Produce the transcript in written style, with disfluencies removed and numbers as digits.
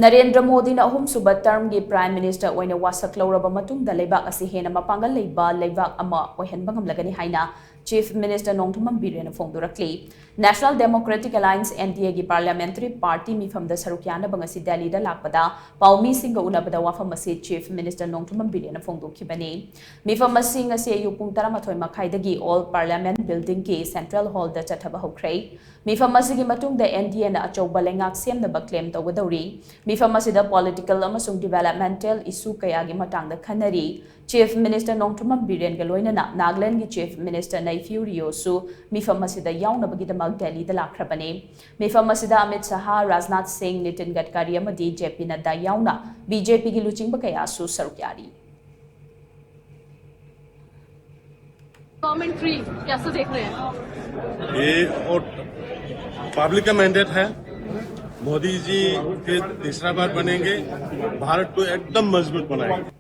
नरेंद्र मोदी ना अहुम सुबह टर्म की प्राइम मिनिस्टर ओइना वासक लौरबा मतुंगदा लेबाक असी हेना मपांगल लेबा लेबाक अमा ओइहनबा ngamlagani haina Chief Minister Nongthamam Birena Phongdorakli National Democratic Alliance NDA की Parliamentary Party मिफमदा सरुक यानबा ngasi Delhi da lakpada paumi singa unabada wafam asi Chief Minister Nongthamam Birena Phongdokibani mifam asi ngasi ayu pung 12 makhaidagi All Parliament Building ki Central Hall da chathaba hokrai mifam asi gi matungda NDA na achouba lengak semnaba claim tawadauri mifam asida political amasung developmental issue kaya gi matangda khanari Chief Minister Nongthamam Biren ga loinana Nagaland gi Chief Minister Naifeu Rio su mifam asida yaunabagi damak Delhi da lakrabani mifam asida Amit Shah Rajnath Singh Nitin Gadkari amadi JP Nadda yauna BJP gi luchingba kaya su sarukyari government free कैसे देख रहे हैं ये और public का mandate है मोदी जी फिर तीसरा बार बनेंगे भारत को एकदम मजबूत बनाएंगे